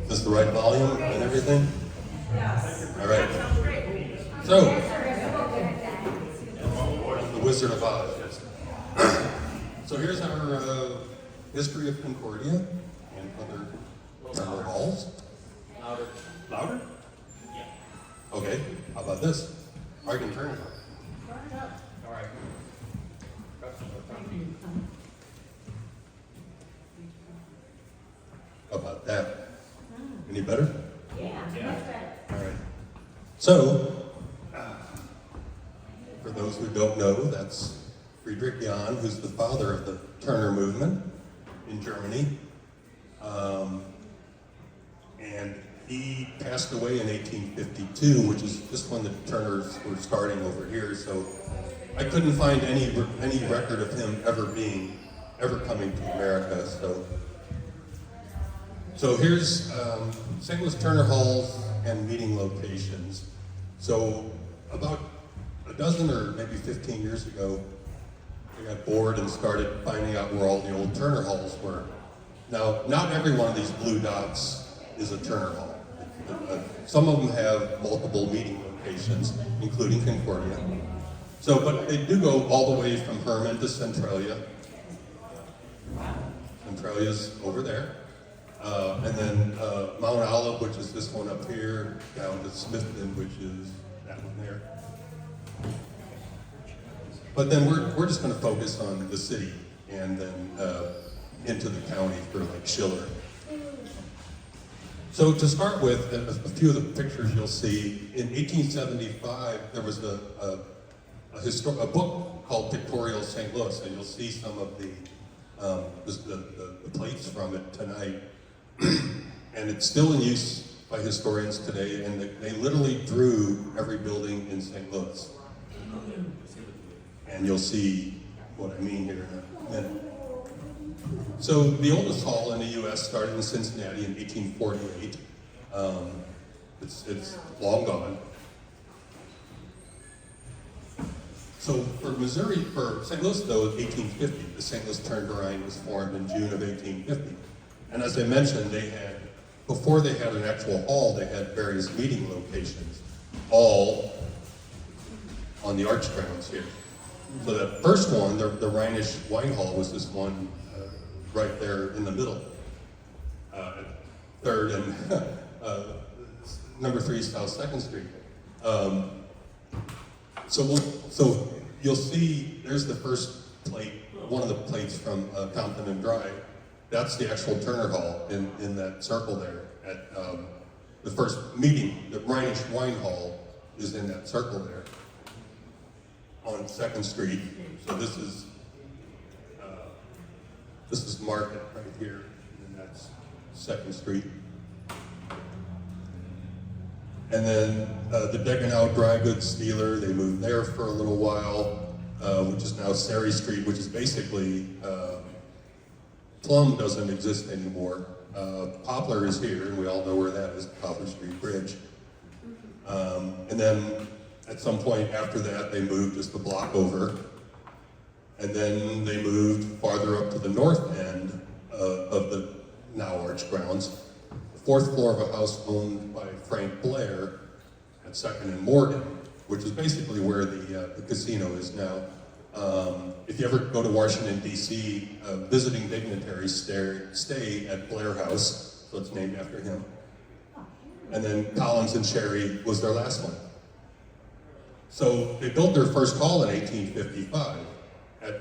this the right volume and everything? Yes. All right. So, the Wizard of Oz, yes. So here's our history of Concordia and other halls. Louder. Louder? Yeah. Okay, how about this? I can turn it up. Turn it up. All right. How about that? Any better? Yeah, much better. All right. So, for those who don't know, that's Friedrich Jahn, who's the father of the Turner movement in Germany. And he passed away in 1852, which is just when the Turners were starting over here. So I couldn't find any record of him ever coming to America. So here's St. Louis Turner Halls and meeting locations. So about a dozen or maybe 15 years ago, I got bored and started finding out where all the old Turner Halls were. Now, not every one of these blue dots is a Turner Hall. Some of them have multiple meeting locations, including Concordia. So, but they do go all the way from Herman to Centralia. Centralia's over there. And then Mount Olive, which is this one up here, down to Smithton, which is that one there. But then we're just going to focus on the city and then into the county for like Schiller. So to start with, a few of the pictures you'll see, in 1875 there was a book called Pictorial St. Louis, and you'll see some of the plates from it tonight. And it's still in use by historians today, and they literally drew every building in St. Louis. And you'll see what I mean here in a minute. So the oldest hall in the U.S. started in Cincinnati in 1848. It's long gone. So for St. Louis though, 1850, the St. Louis Turnverein was formed in June of 1850. And as I mentioned, before they had an actual hall, they had various meeting locations, all on the arch grounds here. So the first one, the Rhenish Wine Hall, was this one right there in the middle, third and number 3 South 2nd Street. So you'll see there's the first plate, one of the plates from Compton and Dry. That's the actual Turner Hall in that circle there. At the first meeting, the Rhenish Wine Hall is in that circle there on 2nd Street. So this is Market right here, and that's 2nd Street. And then the Degenau Dry Goods Dealer, they moved there for a little while, which is now Sari Street, which is basically, Plum doesn't exist anymore. Poplar is here, and we all know where that is, Poplar Street Bridge. And then at some point after that, they moved just a block over. And then they moved farther up to the north end of the now arch grounds, the 4th floor of a house owned by Frank Blair at 2nd and Morgan, which is basically where the casino is now. If you ever go to Washington, D.C., visiting dignitaries stay at Blair House, so it's named after him. And then Collins and Cherry was their last one. So they built their first hall in 1855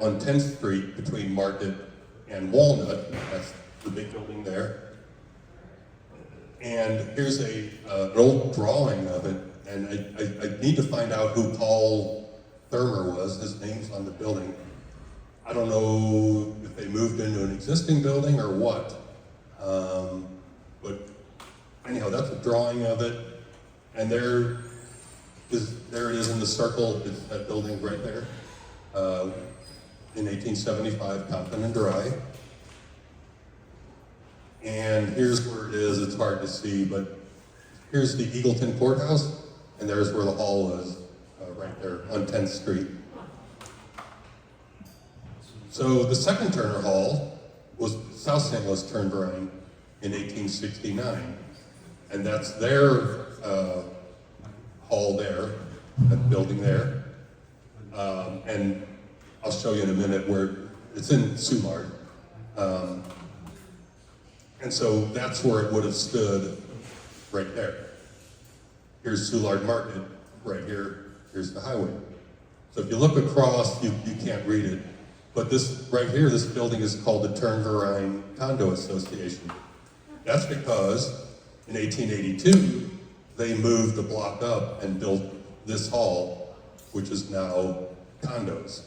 on 10th Street between Market and Walnut. That's the big building there. And here's an old drawing of it, and I need to find out who Paul Thurmer was. His name's on the building. I don't know if they moved into an existing building or what. But anyhow, that's a drawing of it. And there it is in the circle. It's that building right there. In 1875, Compton and Dry. And here's where it is. It's hard to see, but here's the Eagleton Courthouse, and there's where the hall was, right there on 10th Street. So the second Turner Hall was South St. Louis Turnverein in 1869. And that's their hall there, that building there. And I'll show you in a minute where it's in Soulard. And so that's where it would have stood right there. Here's Soulard Market, right here, here's the highway. So if you look across, you can't read it. But this, right here, this building is called the Turnverein Condo Association. That's because in 1882, they moved the block up and built this hall, which is now condos,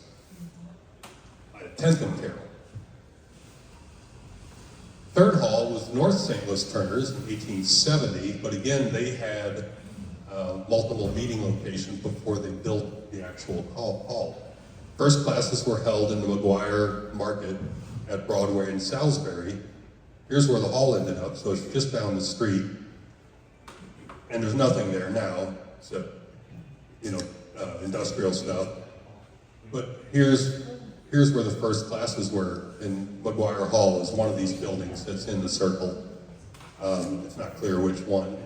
at 10th and Carroll. Third hall was North St. Louis Turners in 1870, but again, they had multiple meeting locations before they built the actual hall. First classes were held in the McGuire Market at Broadway and Salisbury. Here's where the hall ended up, so it's just down the street. And there's nothing there now, except, industrial stuff. But here's where the first classes were, in McGuire Hall is one of these buildings that's in the circle. It's not clear which one.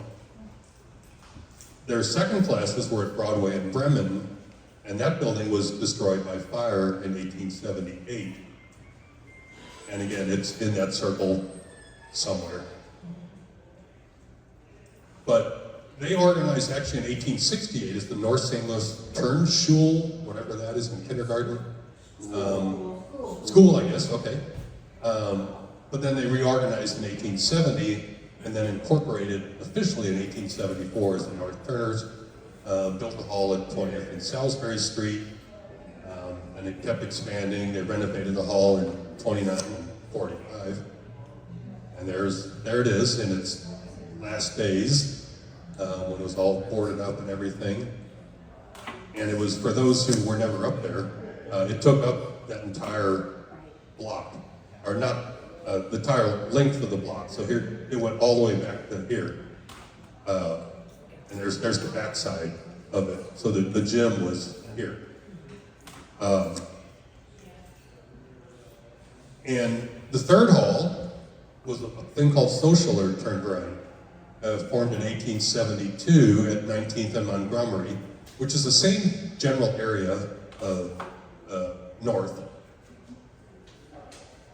Their second classes were at Broadway and Bremen, and that building was destroyed by fire in 1878. And again, it's in that circle somewhere. But they organized actually in 1868 as the North St. Louis Turnschule, whatever that is in kindergarten. School, I guess, okay. But then they reorganized in 1870 and then incorporated officially in 1874 as the North Turners, built a hall at 20th and Salisbury Street, and it kept expanding. They renovated the hall in 29 and 45. And there it is in its last days, when it was all boarded up and everything. And it was, for those who were never up there, it took up that entire block, or not, the entire length of the block. So here, it went all the way back to here. And there's the back side of it. So the gym was here. And the third hall was a thing called Socialer Turnverein, formed in 1872 at 19th and Montgomery, which is the same general area of north.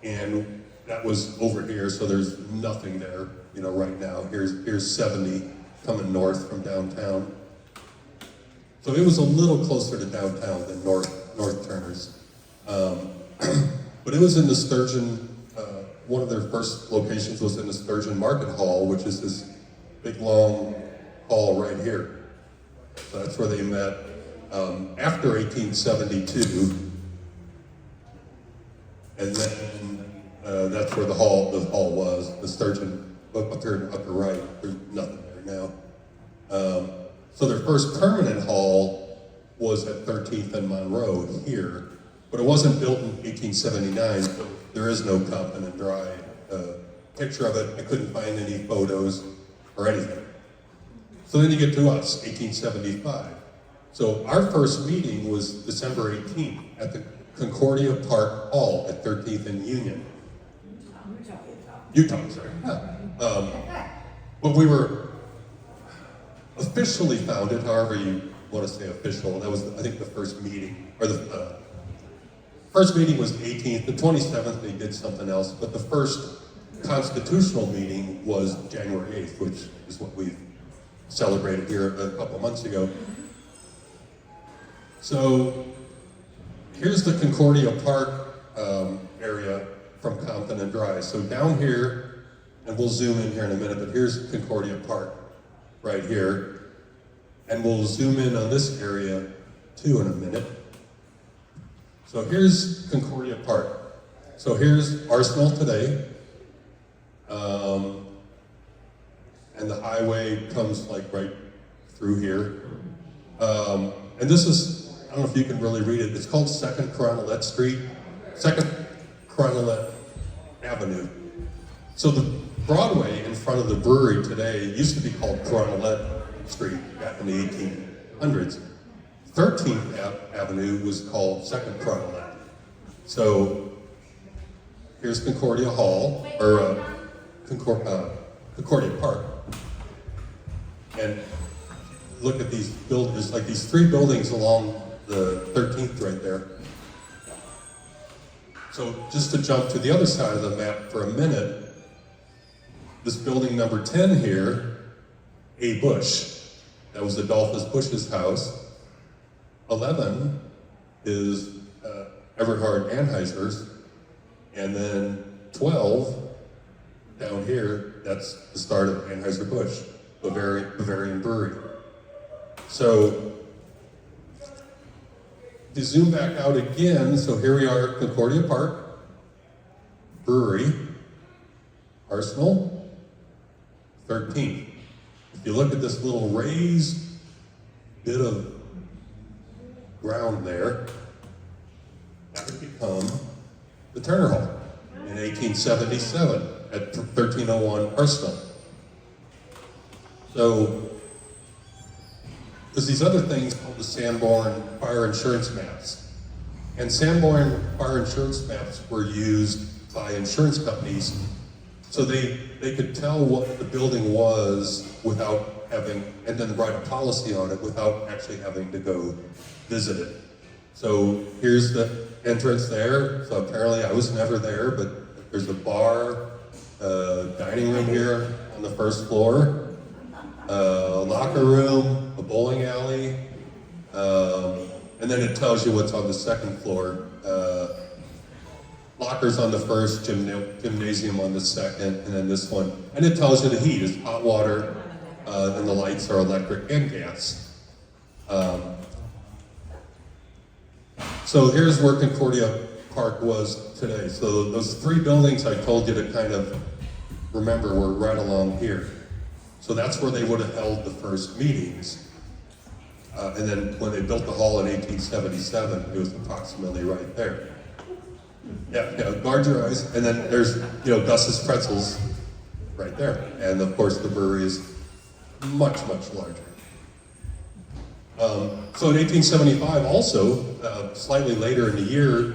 And that was over here, so there's nothing there, right now. Here's 70 coming north from downtown. So it was a little closer to downtown than North Turners. But it was in the Sturgeon, one of their first locations was in the Sturgeon Market Hall, which is this big long hall right here. So that's where they met. After 1872, and then that's where the hall was, the Sturgeon, up here in the upper right. There's nothing there now. So their first permanent hall was at 13th and Monroe here, but it wasn't built in 1879, so there is no Compton and Dry picture of it. I couldn't find any photos or anything. So then you get to us, 1875. So our first meeting was December 18th at the Concordia Park Hall at 13th and Union. Utah, sorry. But we were officially founded, however you want to say official. That was, I think, the first meeting, or the first meeting was the 18th. The 27th, they did something else, but the first constitutional meeting was January 8th, which is what we celebrated here a couple months ago. So here's the Concordia Park area from Compton and Dry. So down here, and we'll zoom in here in a minute, but here's Concordia Park right here. And we'll zoom in on this area too in a minute. So here's Concordia Park. So here's Arsenal today. And the highway comes like right through here. And this is, I don't know if you can really read it, it's called 2nd Coronellet Street, 2nd Coronellet Avenue. So the Broadway in front of the brewery today used to be called Coronellet Street back in the 1800s. 13th Avenue was called 2nd Coronellet. So here's Concordia Hall, or Concordia Park. And look at these buildings, like these three buildings along the 13th right there. So just to jump to the other side of the map for a minute, this building number 10 here, A. Bush, that was Adolphus Bush's house. 11 is Everhard Anheuser's, and then 12 down here, that's the start of Anheuser-Busch, Bavarian Brewery. So, to zoom back out again, so here we are at Concordia Park, Brewery, Arsenal, 13th. If you look at this little raised bit of ground there, that would become the Turner Hall in 1877 at 1301 Arsenal. So, there's these other things called the Sanborn Fire Insurance Maps. And Sanborn Fire Insurance Maps were used by insurance companies so they could tell what the building was without having, and then write a policy on it without actually having to go visit it. So here's the entrance there. So apparently I was never there, but there's a bar, dining room here on the first floor, a locker room, a bowling alley, and then it tells you what's on the second floor. Lockers on the first, gymnasium on the second, and then this one. And it tells you the heat is hot water, and the lights are electric and gas. So here's where Concordia Park was today. So those three buildings I told you to kind of remember were right along here. So that's where they would have held the first meetings. And then when they built the hall in 1877, it was approximately right there. Yeah, guard your eyes. And then there's, Gus's Pretzels right there. And of course the brewery is much, much larger. So in 1875 also, slightly later in the year,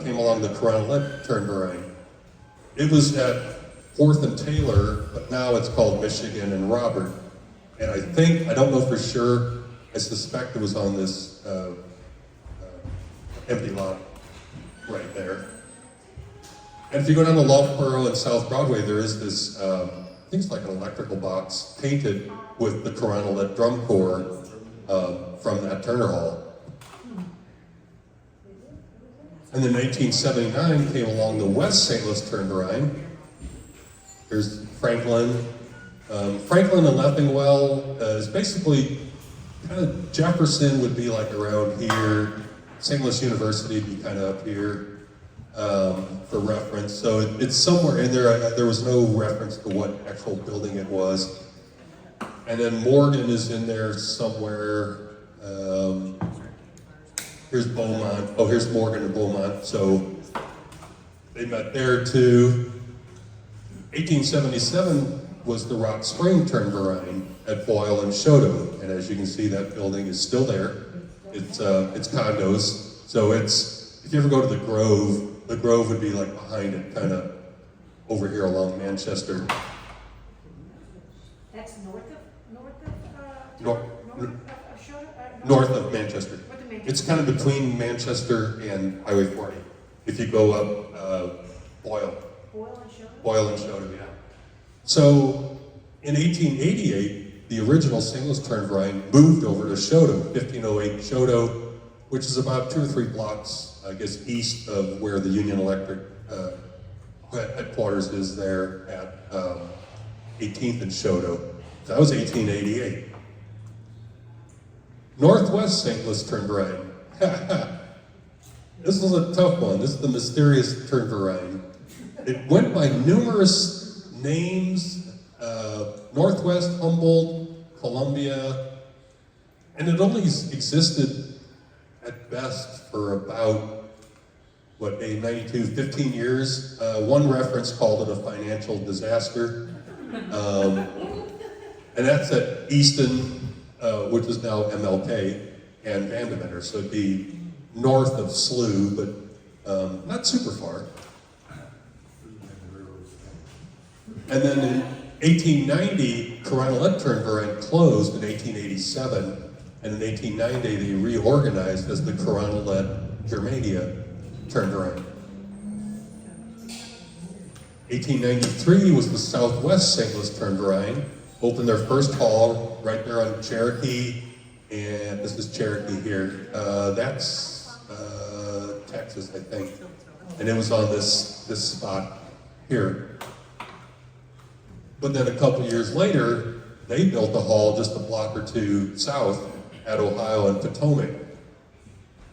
came along the Coronellet Turnverein. It was at 4th and Taylor, but now it's called Michigan and Robert. And I don't know for sure, I suspect it was on this empty lot right there. And if you go down to Loughborough and South Broadway, there is this, I think it's like an electrical box painted with the Coronellet drum corps from that Turner Hall. And then 1979 came along the West St. Louis Turnverein. There's Franklin. Franklin and Leffingwell is basically kind of, Jefferson would be like around here. St. Louis University would be kind of up here for reference. So it's somewhere in there. There was no reference to what actual building it was. And then Morgan is in there somewhere. Here's Beaumont. Oh, here's Morgan and Beaumont. So they met there too. 1877 was the Rock Spring Turnverein at Boyle and Shoto. And as you can see, that building is still there. It's condos. So if you ever go to the Grove would be like behind it, kind of over here along Manchester. That's north North of Manchester. It's kind of between Manchester and Highway 40. If you go up Boyle and Shoto, yeah. So in 1888, the original St. Louis Turnverein moved over to Shoto, 1508 Shoto, which is about 2 or 3 blocks, I guess, east of where the Union Electric headquarters is there at 18th and Shoto. So that was 1888. Northwest St. Louis Turnverein. This was a tough one. This is the mysterious Turnverein. It went by numerous names, Northwest, Humboldt, Columbia, and it only existed at best for about, 15 years. One reference called it a financial disaster. And that's at Easton, which is now MLK, and Vandementer, so it'd be north of SLU, but not super far. And then 1890, Concordia Turners closed in 1887, and in 1890 they reorganized as the Concordia Germania Turners. 1893 was the Southwest St. Louis Turners, opened their first hall right there on Cherokee, and this is Cherokee here. That's Texas, I think, and it was on this spot here. But then a couple years later, they built a hall just a block or two south at Ohio and Potomac.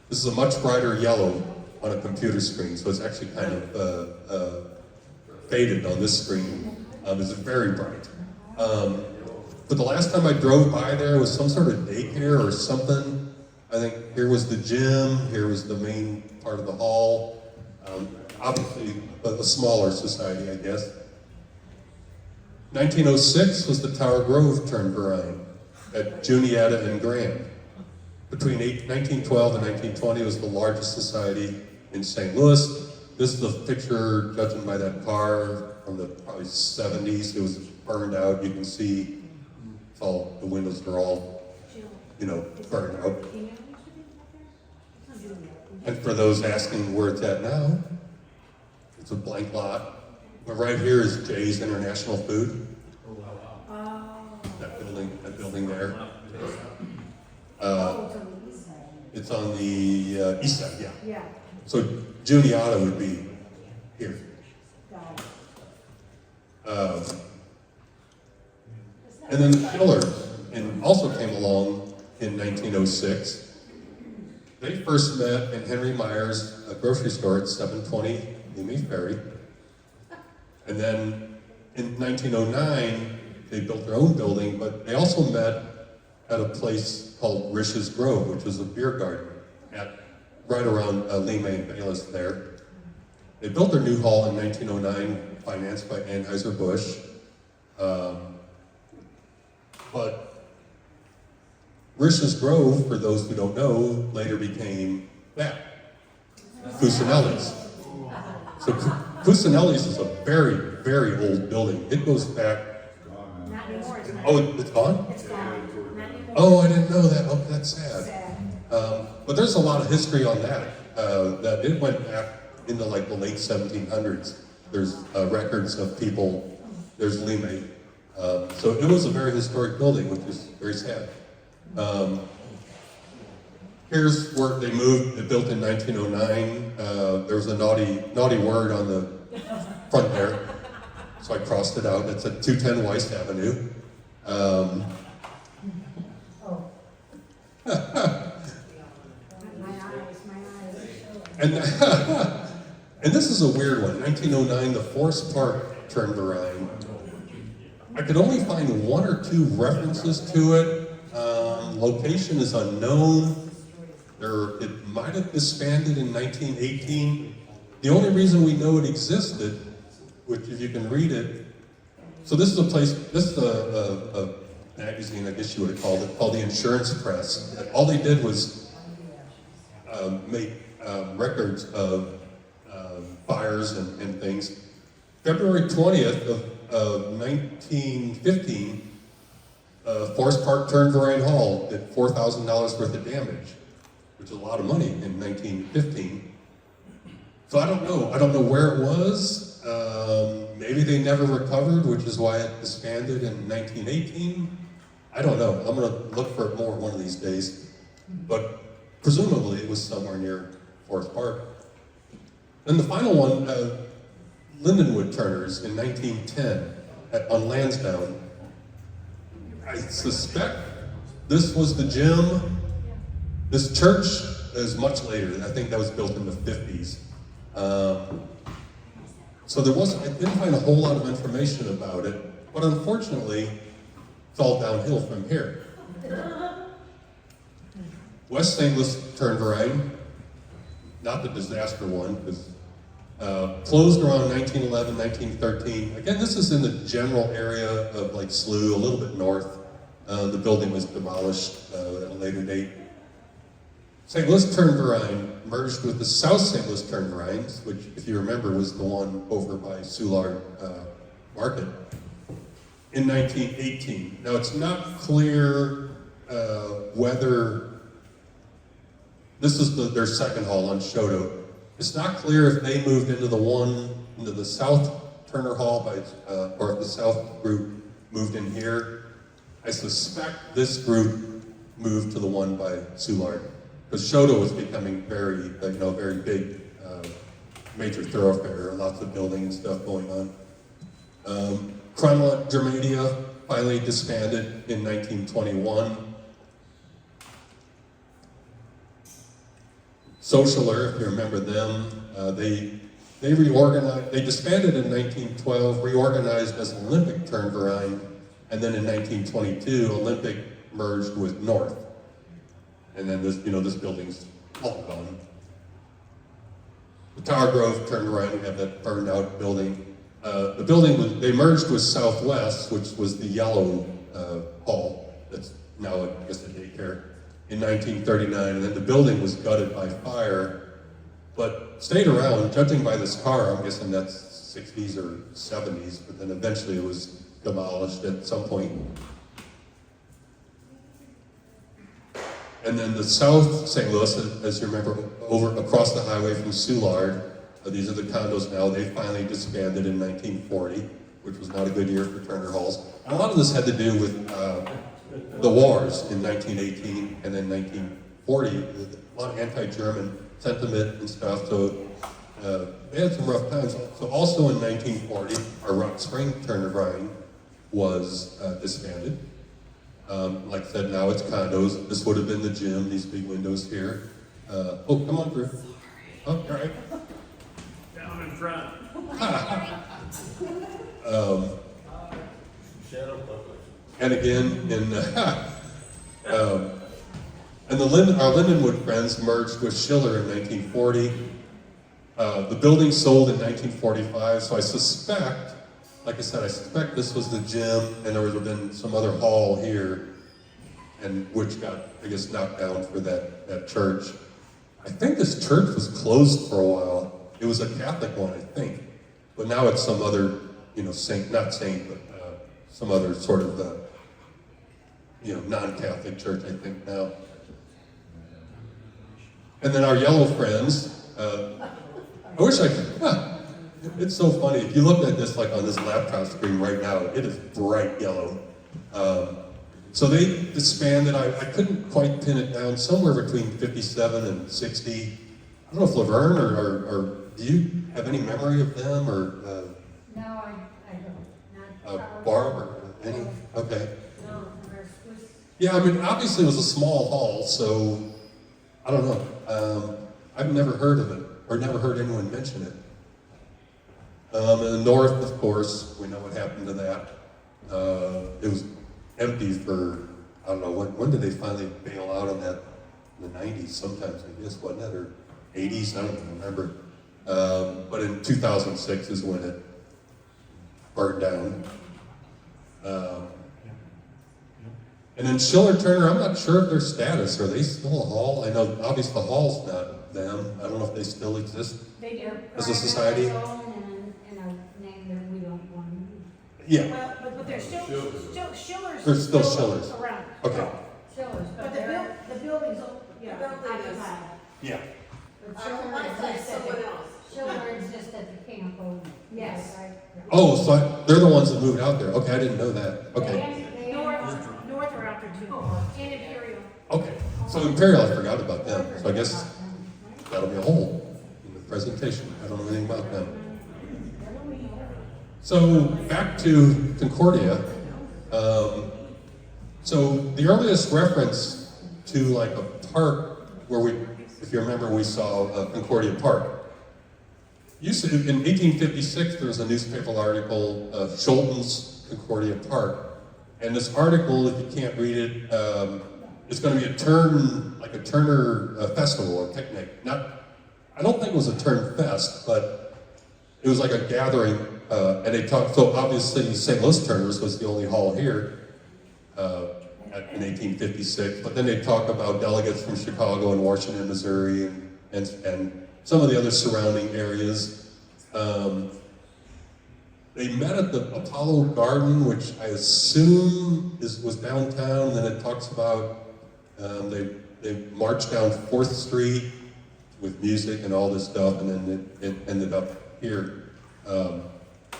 This is a much brighter yellow on a computer screen, so it's actually kind of faded on this screen. It's very bright. But the last time I drove by there was some sort of daycare or something. I think here was the gym, here was the main part of the hall. Obviously, a smaller society, I guess. 1906 was the Tower Grove Turnverein at Juniata and Grand. Between 1912 and 1920 was the largest society in St. Louis. This is a picture, judging by that car from the probably 70s. It was burned out. You can see it's all, the windows are all, burned out. And for those asking where it's at now, it's a blank lot. But right here is Jay's International Food. That building there. It's on the east side, yeah. So Juniata would be here. And then the Pillars also came along in 1906. They first met in Henry Meyer's grocery store at 720 Loomis Ferry. And then in 1909, they built their own building, but they also met at a place called Rish's Grove, which was a beer garden right around Lima and Bayless there. They built their new hall in 1909, financed by Anheuser-Busch. But Rish's Grove, for those who don't know, later became that, Cusinelli's. So Cusinelli's is a very, very old building. It goes back. Not anymore. It's gone? It's gone. Not anymore. Oh, I didn't know that. Oh, that's sad. But there's a lot of history on that. That it went back into like the late 1700s. There's records of people. There's Lime. So it was a very historic building, which is very sad. Here's where they moved. They built in 1909. There was a naughty word on the front there, so I crossed it out. It's at 210 Weiss Avenue. And this is a weird one. 1909, the Forest Park Turnverein. I could only find one or two references to it. Location is unknown. It might have disbanded in 1918. The only reason we know it existed, which if you can read it, so this is a place, this is a magazine, I guess you would have called it, called the Insurance Press. All they did was make records of fires and things. February 20th of 1915, Forest Park Turnverein Hall did $4,000 worth of damage, which is a lot of money in 1915. So I don't know where it was. Maybe they never recovered, which is why it disbanded in 1918. I don't know. I'm gonna look for it more one of these days. But presumably it was somewhere near Forest Park. And the final one, Lindenwood Turners in 1910 on Lansdowne. I suspect this was the gym. This church is much later. I think that was built in the 50s. So I didn't find a whole lot of information about it, but unfortunately, it's all downhill from here. West St. Louis Turnverein, not the disaster one, because closed around 1911, 1913. Again, this is in the general area of like Slough, a little bit north. The building was demolished at a later date. St. Louis Turnverein merged with the South St. Louis Turnvereins, which, if you remember, was the one over by Soulard Market. in 1918. Now it's not clear whether, this is their second hall on Shoto. It's not clear if they moved into the South Turner Hall or if the South group moved in here. I suspect this group moved to the one by Soulard, because Shoto was becoming very big, major thoroughfare, lots of building and stuff going on. Cromwell Germania finally disbanded in 1921. Socialer, if you remember them, they reorganized. They disbanded in 1912, reorganized as Olympic Turnverein, and then in 1922, Olympic merged with North, and then this building's all gone. The Tower Grove Turnverein, we have that burned out building. The building they merged with Southwest, which was the yellow hall that's now, I guess, a daycare, in 1939, and then the building was gutted by fire, but stayed around. Judging by this car, I'm guessing that's 60s or 70s, but then eventually it was demolished at some point. And then the South St. Louis, as you remember, over across the highway from Soulard, these are the condos now. They finally disbanded in 1940, which was not a good year for Turner Halls. And a lot of this had to do with the wars in 1918 and then 1940. A lot of anti-German sentiment and stuff. So they had some rough times. So also in 1940, our Rock Spring Turnverein was disbanded. Like I said, now it's condos. This would have been the gym, these big windows here. Oh, come on through. Oh, all right. Down in front. And again, and our Lindenwood friends merged with Schiller in 1940. The building sold in 1945, so I suspect, like I said, I suspect this was the gym, and there would have been some other hall here, and which got, I guess, knocked down for that church. I think this church was closed for a while. It was a Catholic one, I think, but now it's some other, saint, not saint, but some other sort of, non-Catholic church, I think now. And then our yellow friends, I wish I could, it's so funny. If you look at this, like on this laptop screen right now, it is bright yellow. So they disbanded. I couldn't quite pin it down. Somewhere between 57 and 60. I don't know if Laverne or do you have any memory of them or? No, I don't. Not Barb or any? Okay. No, Yeah, I mean, obviously it was a small hall, so I don't know. I've never heard of it or never heard anyone mention it. And the North, of course, we know what happened to that. It was empty for, I don't know, when did they finally bail out on that? In the 90s sometimes, I guess, wasn't it? Or 80s, I don't even remember. But in 2006 is when it burned down. And then Schiller Turner, I'm not sure of their status. Are they still a hall? I know, obviously, the hall's not them. I don't know if they still exist. They do. As a society? And a name that we don't want. Yeah. Well, but they're still Schiller's. They're still Schiller's. Around. Okay. Chillers, But but the they're. building's, yeah. The building is. occupied. Yeah. But Chiller exists at the, Chiller exists at the camp only. Yes. Right? Oh, so they're the ones that moved out there. Okay, I didn't know that. Okay. North are out there too, and Imperial. Okay. So Imperial, I forgot about them. So I guess that'll be a hole in the presentation. I don't know anything about them. So back to Concordia. So the earliest reference to like a park where we, if you remember, we saw Concordia Park. Used to, in 1856, there was a newspaper article of Schulten's Concordia Park. And this article, if you can't read it, it's going to be a Turner festival or picnic. I don't think it was a Turn Fest, but it was like a gathering. And they talked, so obviously St. Louis Turners was the only hall here in 1856. But then they talk about delegates from Chicago and Washington, Missouri, and some of the other surrounding areas. They met at the Apollo Garden, which I assume was downtown. And then it talks about they marched down 4th Street with music and all this stuff, and then it ended up here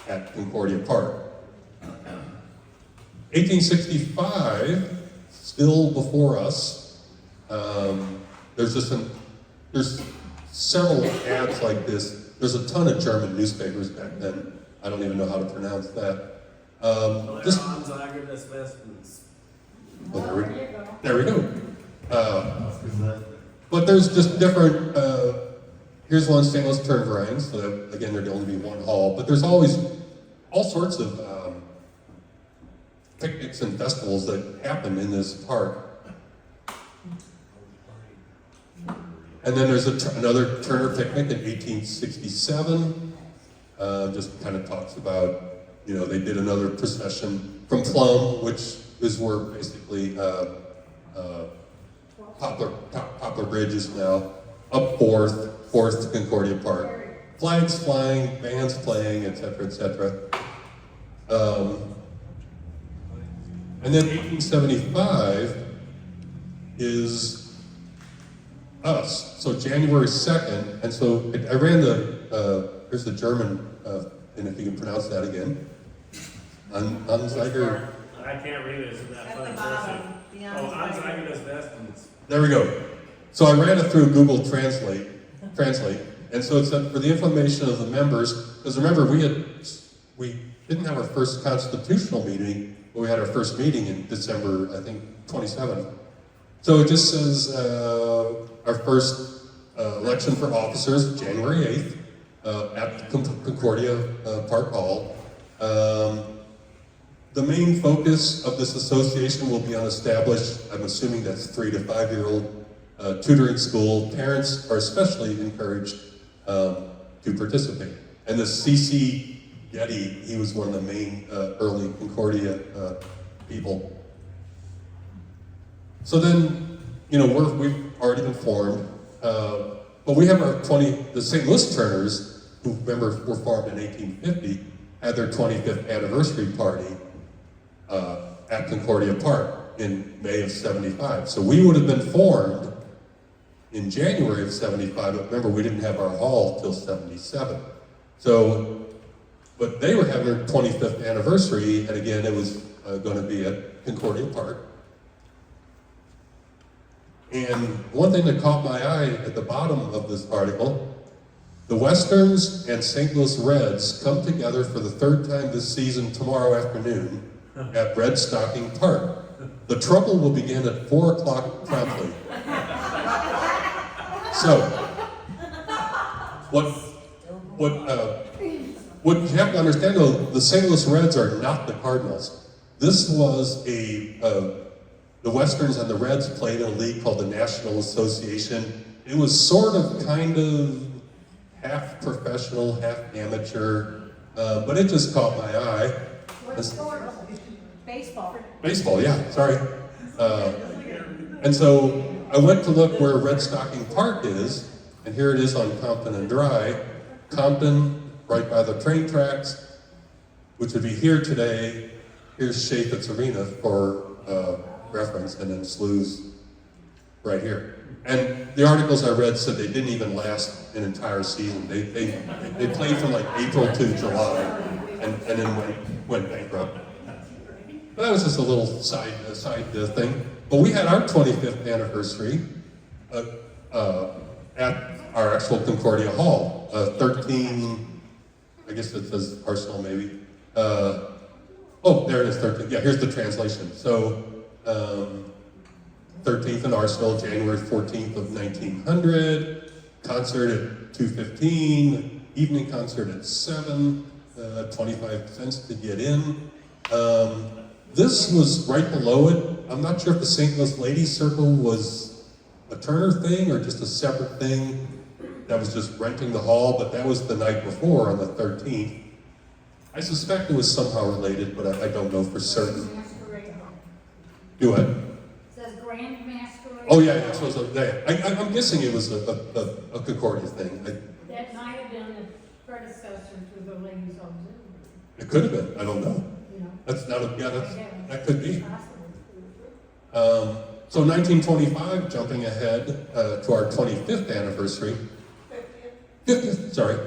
at Concordia Park. 1865, still before us. There's several ads like this. There's a ton of German newspapers back then. I don't even know how to pronounce that. Just Anzeige des Westens. well, there we go. But there's just different, here's one St. Louis Turn Variants, so that, again, there'd only be one hall, but there's always all sorts of picnics and festivals that happen in this park. And then there's another Turner picnic in 1867, just kind of talks about, they did another procession from Plum, which is where basically Poplar Bridge is now, up 4th to Concordia Park. Flags flying, bands playing, etc., etc. And then 1875 is us. So January 2nd, and so I ran here's the German, and if you can pronounce that again. Anzeiger. I can't read it, it's in that At funny the cursive. bottom, the Anzeige des Westens. There we go. So I ran it through Google Translate, and so it said for the information of the members, because remember we didn't have our first constitutional meeting, but we had our first meeting in December, I think, 27th. So it just says our first election for officers, January 8th, at Concordia Park Hall. The main focus of this association will be on established, I'm assuming that's 3 to 5 year old tutoring school. Parents are especially encouraged to participate. And the C.C. Getty, he was one of the main early Concordia people. So then, we've already been formed, but we have the St. Louis Turners, who remember were formed in 1850, had their 25th anniversary party at Concordia Park in May of 75. So we would have been formed in January of 75, but remember we didn't have our hall till 77. So, but they were having their 25th anniversary, and again, it was going to be at Concordia Park. And one thing that caught my eye at the bottom of this article, the Westerns and St. Louis Reds come together for the 3rd time this season tomorrow afternoon at Red Stocking Park. The trouble will begin at 4 o'clock promptly. So, what you have to understand though, the St. Louis Reds are not the Cardinals. This was the Westerns and the Reds played in a league called the National Association. It was sort of, kind of, half professional, half amateur, but it just caught my eye. What's sport? Baseball. Baseball, yeah, sorry. And so I went to look where Red Stocking Park is, and here it is on Compton and Dry. Compton, right by the train tracks, which would be here today. Here's Chaffetz Arena for reference, and then Slough's right here. And the articles I read said they didn't even last an entire season. They played from like April to July, and then went bankrupt. But that was just a little side thing. But we had our 25th anniversary at our actual Concordia Hall, 13. I guess it says Arsenal maybe. Oh, there it is, 13. Yeah, here's the translation. So. 13th in Arsenal, January 14th of 1900. Concert at 2:15. Evening concert at 7. 25 cents to get in. This was right below it. I'm not sure if the St. Louis Ladies Circle was a Turner thing or just a separate thing that was just renting the hall, but that was the night before on the 13th. I suspect it was somehow related, but I don't know for certain. Masquerade. Do what? Says Grand Masquerade. Oh yeah, so it was I'm guessing it was a Concordia thing. That might have been the predecessor to the ladies' auxiliary. It could have been, I don't know. You know? That's not a, yeah, that could be. Possible. So 1925, jumping ahead to our 25th anniversary. 50th, sorry.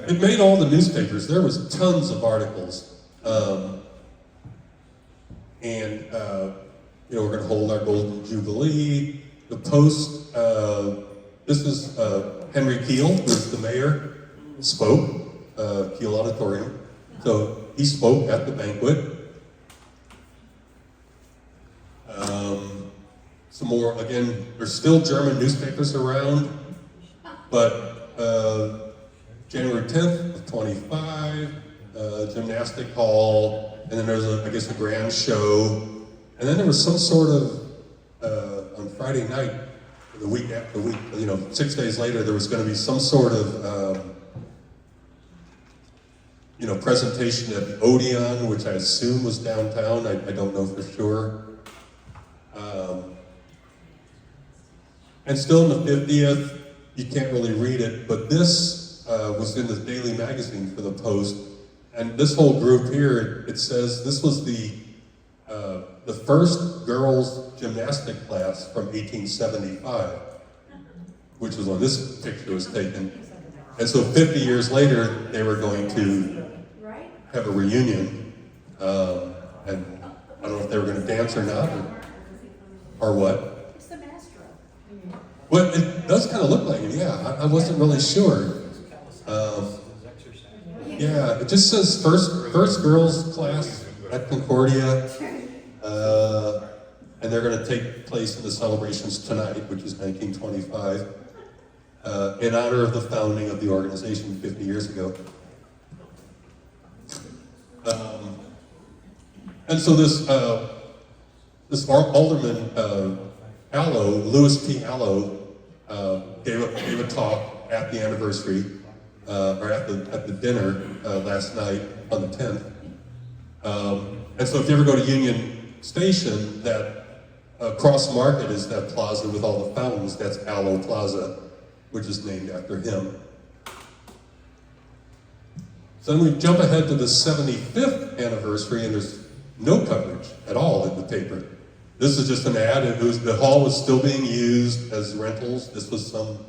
It made all the newspapers. There was tons of articles. And, you know, we're going to hold our Golden Jubilee. The Post, this is Henry Keel, who's the mayor, spoke, Keel Auditorium. So he spoke at the banquet. Some more, again, there's still German newspapers around, but January 10th of 25, gymnastic hall, and then there's, I guess, a grand show, and then there was some sort of, on Friday night, the week after the week, you know, 6 days later, there was going to be some sort of, you know, presentation at the Odeon, which I assume was downtown. I don't know for sure. And still in the 50th, you can't really read it, but this was in the daily magazine for the Post. And this whole group here, it says this was the first girls' gymnastic class from 1875, which was when this picture was taken. And so 50 years later, they were going to have a reunion. And I don't know if they were going to dance or not, or what. It's the maestro. Well, it does kind of look like it, yeah. I wasn't really sure. Yeah, it just says first girls class at Concordia, and they're going to take place in the celebrations tonight, which is 1925, in honor of the founding of the organization 50 years ago. And so this Alderman Allo, Louis T. Allo, gave a talk at the anniversary, or at the dinner last night on the 10th. And so if you ever go to Union Station, that Cross Market is that plaza with all the fountains. That's Allo Plaza, which is named after him. So then we jump ahead to the 75th anniversary, and there's no coverage at all in the paper. This is just an ad. The hall was still being used as rentals. This was some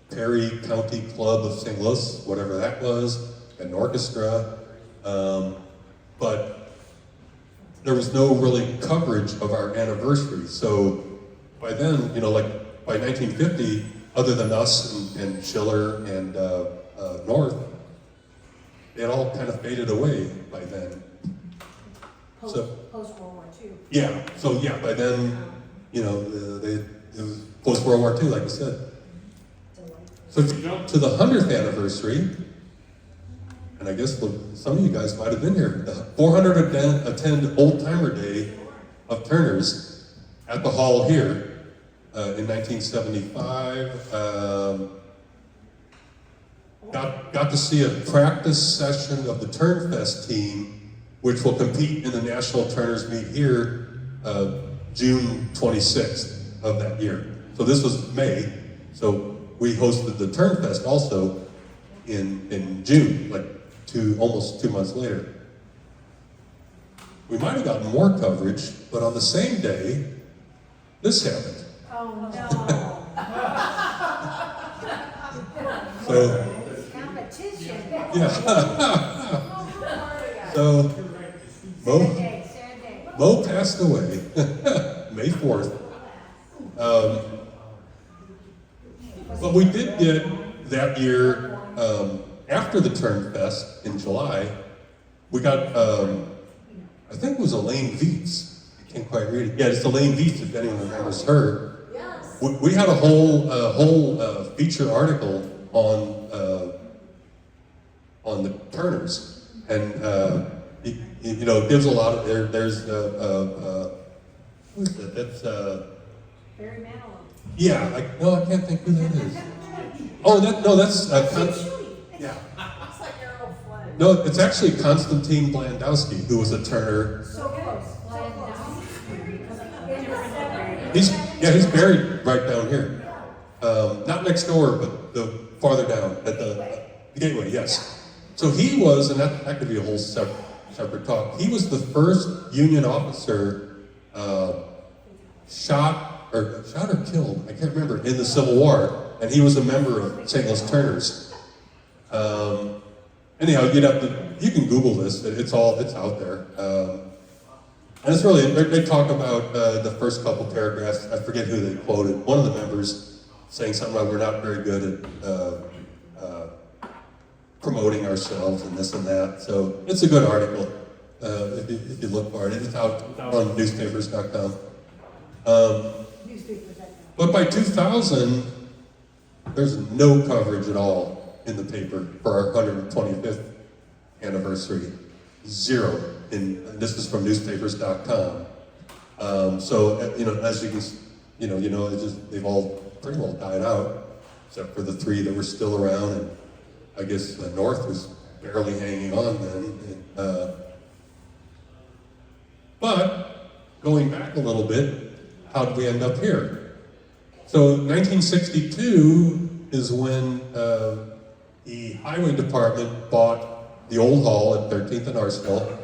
Perry County Club of St. Louis, whatever that was, an orchestra. But there was no really coverage of our anniversary. So by then, you know, like by 1950, other than us and Schiller and North, it all kind of faded away by then. Post World War II. Yeah, so yeah, by then, you know, it was post-World War II, like I said. So if you jump to the 100th anniversary, and I guess some of you guys might have been here, the 400 attend Old Timer Day of Turners at the hall here in 1975. Got to see a practice session of the Turnfest team, which will compete in the National Turners Meet here June 26th of that year. So this was May, so we hosted the Turnfest also in June, like almost 2 months later. We might have gotten more coverage, but on the same day, this happened. Oh, no. So, Competition. yeah. So, Mo passed away May 4th. But we did get that year, after the Turnfest in July, we got, I think it was Elaine Vietz. I can't quite read it. Yeah, it's Elaine Vietz, if anyone remembers her. Yes. We had a whole feature article on the Turners, and you know, it gives a lot of there's who is that? That's Barry Manilow. yeah. I can't think who that is. Oh, that's yeah. It's like Errol Flynn. No, it's actually Konstantin Blandowski, who was a Turner. So close. He's buried right down here. Not next door, but the farther down at the gateway. Yes. So he was, and that could be a whole separate talk. He was the first Union officer shot or killed, I can't remember, in the Civil War, and he was a member of St. Louis Turners. Anyhow, you can Google this. It's out there. And it's really, they talk about the first couple paragraphs. I forget who they quoted. One of the members saying something like, we're not very good at promoting ourselves and this and that. So it's a good article if you look for it. It's out on newspapers.com. But by 2000, there's no coverage at all in the paper for our 125th anniversary. Zero. And this is from newspapers.com. So as you can, it's just they've all pretty well died out, except for the three that were still around, and I guess the North was barely hanging on then. But going back a little bit, how did we end up here? So 1962 is when the Highway Department bought the old hall at 13th and Arsenal.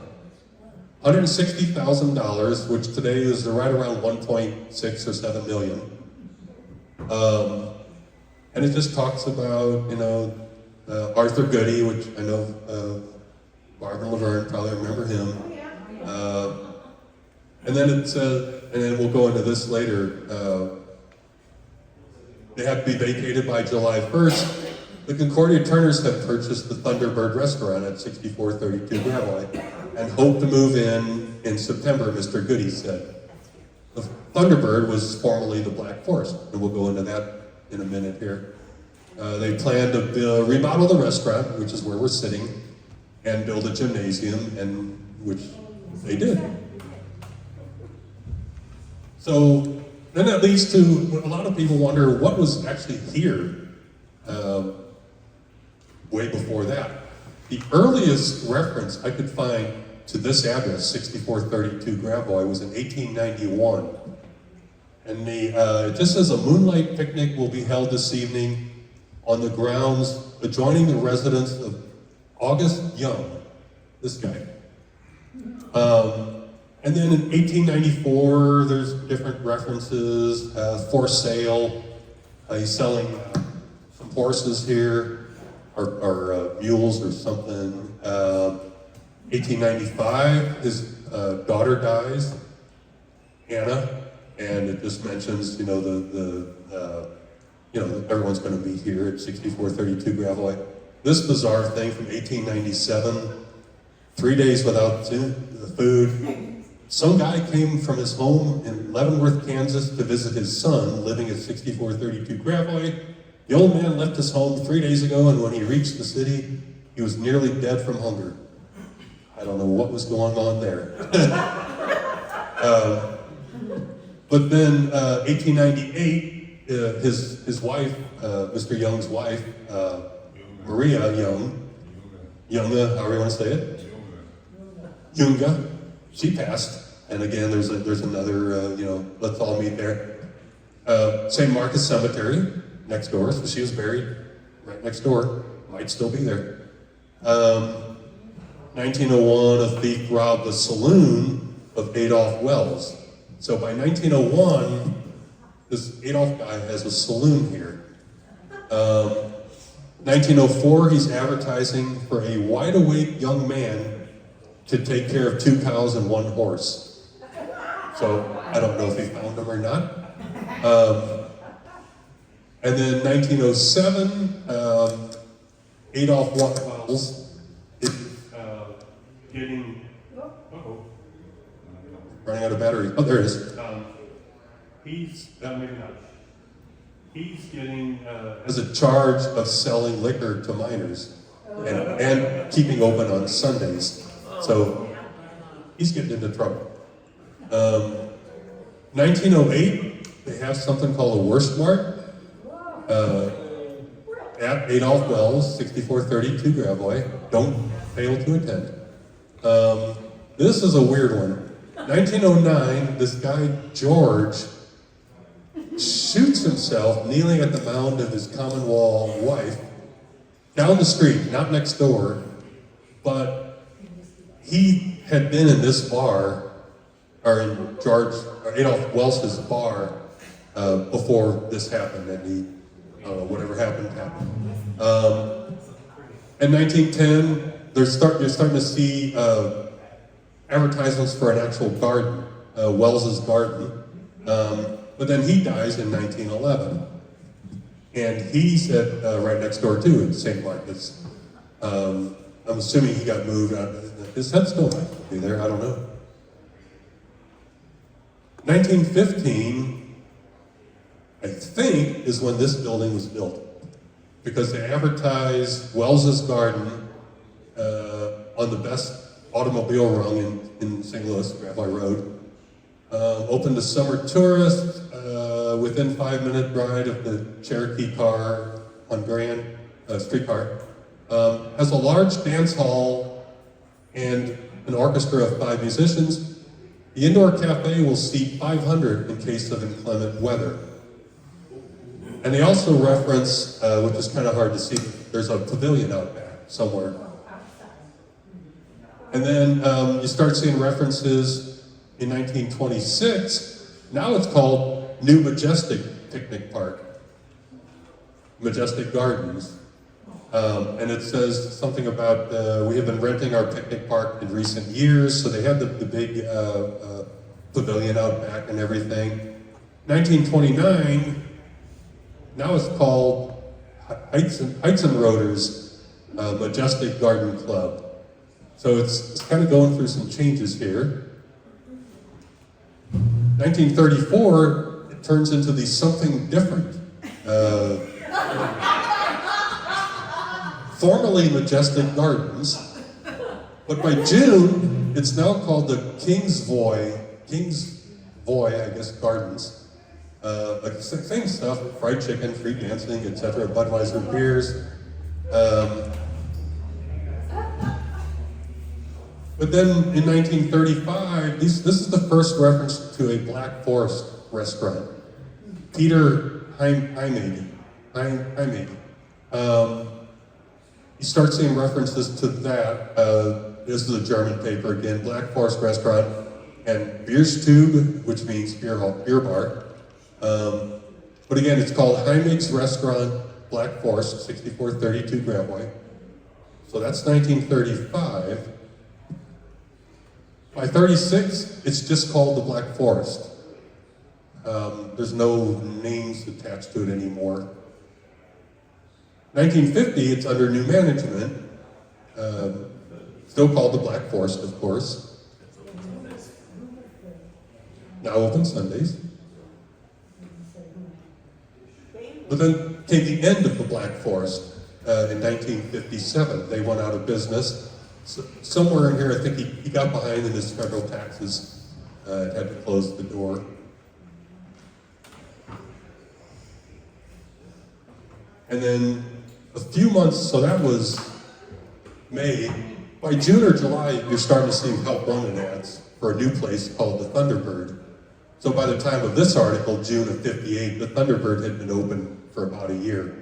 $160,000, which today is right around 1.6 or 7 million. And it just talks about, Arthur Goody, which I know Barbara Laverne probably remember him. And then it says, and then we'll go into this later. They have to be vacated by July 1st. The Concordia Turners have purchased the Thunderbird restaurant at 6432 Gravois and hope to move in September, Mr. Goody said. The Thunderbird was formerly the Black Forest, and we'll go into that in a minute here. They plan to remodel the restaurant, which is where we're sitting, and build a gymnasium, and which they did. So then that leads to a lot of people wonder what was actually here way before that. The earliest reference I could find to this address, 6432 Gravois, was in 1891. And it just says a moonlight picnic will be held this evening on the grounds adjoining the residence of August Young, this guy. And then in 1894, there's different references, for sale. He's selling some horses here, or mules or something. 1895, his daughter dies, Anna, and it just mentions, everyone's going to be here at 6432 Gravois. This bizarre thing from 1897, 3 days without food. Some guy came from his home in Leavenworth, Kansas to visit his son living at 6432 Gravois. The old man left his home 3 days ago, and when he reached the city, he was nearly dead from hunger. I don't know what was going on there. But then 1898, his wife, Mr. Young's wife, Maria Young, Younga, however you want to say it, Yunga, she passed. And again, there's another, let's all meet there. St. Marcus Cemetery, next door, so she was buried right next door, might still be there. 1901, a thief robbed the saloon of Adolph Wells. So by 1901, this Adolph guy has a saloon here. 1904, he's advertising for a wide-awake young man to take care of 2 cows and 1 horse. So I don't know if he found him or not. And then 1907, Adolph Wells is getting, running out of battery. Oh, there it is. He's, maybe not. He's getting, as a charge of selling liquor to minors and keeping open on Sundays. So he's getting into trouble. 1908, they have something called a Worst Mart at Adolph Wells, 6432 Gravois. Don't fail to attend. This is a weird one. 1909, this guy, George, shoots himself kneeling at the mound of his common wall wife, down the street, not next door, But he had been in this bar, or in Adolph Welsh's bar, before this happened, and he, whatever happened, happened. In 1910, you're starting to see advertisements for an actual garden, Wells's garden. But then he dies in 1911. And he said right next door too, in St. Marcus. I'm assuming he got moved out. His head still might be there, I don't know. 1915, I think, is when this building was built. Because they advertised Wells's garden on the best automobile rung in St. Louis, Gravois Road. Open to summer tourists, within 5-minute ride of the Cherokee car on Grand streetcar. Has a large dance hall and an orchestra of 5 musicians. The indoor cafe will seat 500 in case of inclement weather. And they also reference, which is kind of hard to see, there's a pavilion out back somewhere. And then you start seeing references in 1926. Now it's called New Majestic Picnic Park, Majestic Gardens. And it says something about, we have been renting our picnic park in recent years, so they had the big pavilion out back and everything. 1929, now it's called Heights and Roaders Majestic Garden Club. So it's kind of going through some changes here. 1934, it turns into the Something Different. Formerly Majestic Gardens, but by June, it's now called the Kingsvoy, I guess, Gardens. Like same stuff, fried chicken, free dancing, etc., Budweiser beers. But then in 1935, this is the first reference to a Black Forest restaurant. Peter Heimade. You start seeing references to that. This is a German paper again, Black Forest restaurant, and Bierstube, which means beer bar. But again, it's called Heimade's Restaurant, Black Forest, 6432 Gravois. So that's 1935. By 36, it's just called the Black Forest. There's no names attached to it anymore. 1950, it's under new management. Still called the Black Forest, of course. Now open Sundays. But then came the end of the Black Forest in 1957. They went out of business. So somewhere in here, I think he got behind in his federal taxes and had to close the door. And then a few months, so that was May. By June or July, you're starting to see help wanted ads for a new place called the Thunderbird. So by the time of this article, June of 58, the Thunderbird had been open for about a year.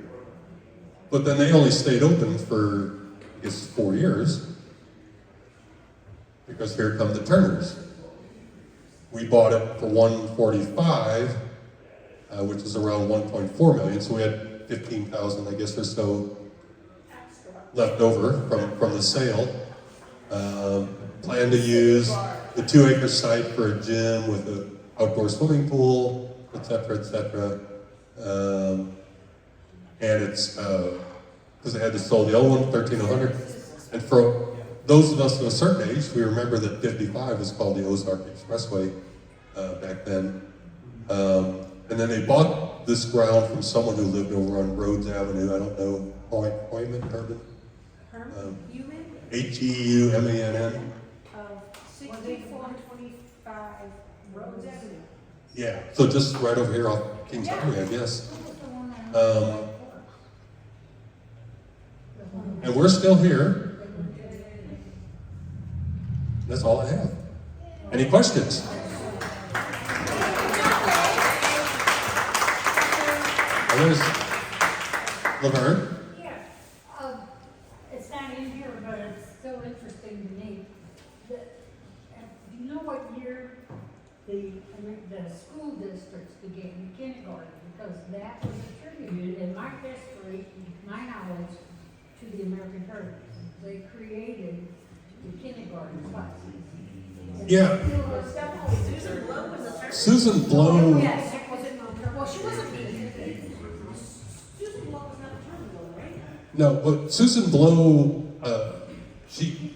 But then they only stayed open for, I guess, 4 years. Because here come the Turners. We bought it for $145, which is around 1.4 million. So we had 15,000, I guess, or so left over from the sale. Plan to use the 2-acre site for a gym with an outdoor swimming pool, etc., etc. And it's because they had to sell the old one, 1,300. And for those of us of a certain age, we remember that 55 was called the Ozark Expressway back then. And then they bought this ground from someone who lived over on Rhodes Avenue. I don't know, Heumann, Herman? Heumann? 6425 Rhodes Avenue. Yeah, so just right over here off Kings Highway, I guess. And we're still here. That's all I have. Any questions? There's Laverne. Yeah, it's not in here, but it's still interesting to me. Do you know what year the school districts began kindergarten? Because that was attributed, in my history, my knowledge, to the American Turners. They created the kindergarten classes. Yeah. Susan Blow was a Turner. Susan Blow, Yes, was it Turner? Well, she wasn't. Susan Blow was not a Turner, though, right? no, but Susan Blow, she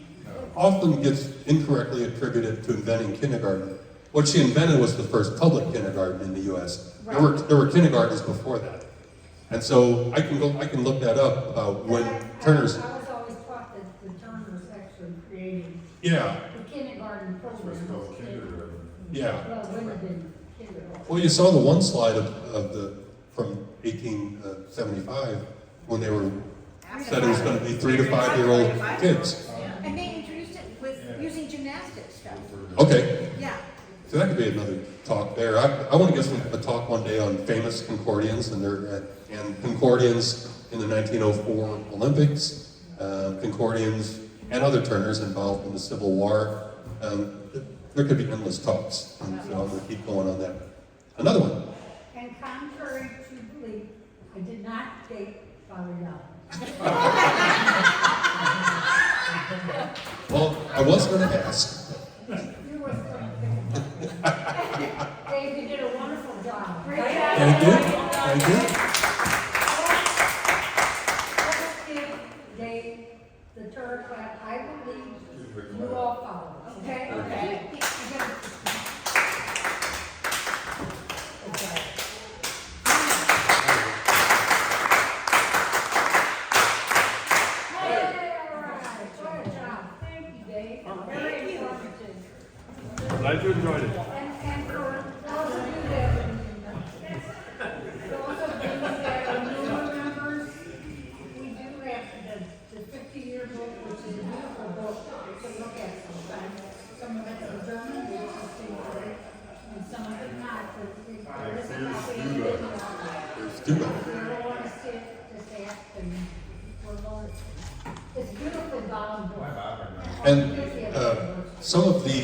often gets incorrectly attributed to inventing kindergarten. What she invented was the first public kindergarten in the U.S. There were kindergartens before that, and so I can look that up about when Turners. I was always taught that the Turners actually created Yeah, the kindergarten program. It's called kindergarten. yeah. Well, women did kindergarten. Well, you saw the one slide of the from 1875 when they were said it was going to be 3 to 5 year old kids. And they introduced it with using gymnastics stuff. Okay, Yeah. so that could be another talk there. I want to give a talk one day on famous Concordians and their and Concordians in the 1904 Olympics, Concordians and other Turners involved in the Civil War. There could be endless talks, and so I'm going to keep going on that. Another one. And contrary to belief, I did not date Father Young. Well, I was going to ask. You were Dave, you did a wonderful job. Great Thank you. Thank you. Let's give Dave the Turner clap. I believe you all follow, okay? Okay. You gotta- Okay. Hey, all right. What a job. Thank you, Dave. Very informative. Glad you enjoyed it. And for those of you that are newer members, we do have the 50-year book, which is a beautiful book to look at sometimes. Some of it's in German, which is great, and some of it not, but there is a copy in the Let's do it. If you ever want to sit, just ask, and we're going, it's beautifully bound book. And some of the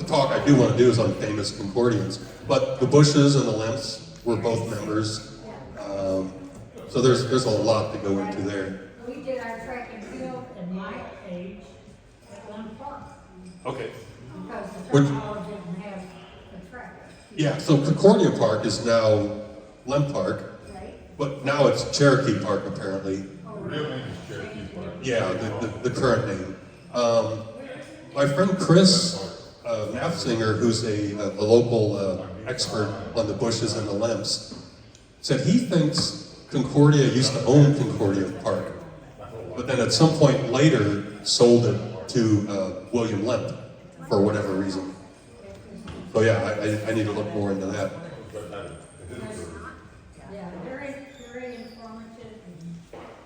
talk I do want to do is on famous Concordians, but the Bushes and the Lemps were both members, so there's a lot to go into there. We did our track and field at my age at one park, Okay. because the Which- Turner Hall didn't have a track, Yeah, so Concordia Park is now Lemp Park, right? but now it's Cherokee Park apparently. Real name is Cherokee Park. Yeah, the current name. My friend Chris Mathsinger, who's a local expert on the Bushes and the Lemps, said he thinks Concordia used to own Concordia Park, but then at some point later sold it to William Lemp for whatever reason. So yeah, I need to look more into that. Yeah, very, very informative, and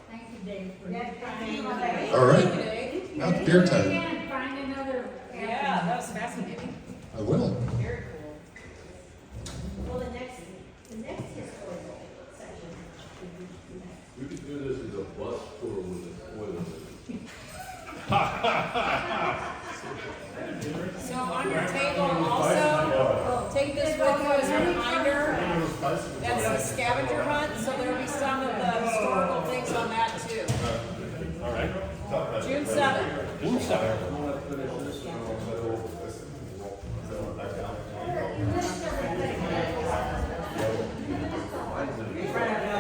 thank you, Dave, for that. All right, now it's beer time. Again, find another. Yeah, that was fascinating. I will. Very cool. Well, the next historical section. We could do this as a bus tour with a toilet. So on your table also, take this with you as a reminder, that's the scavenger hunt, so there'll be some of the historical things on that too. All right. June 7th. June 7th.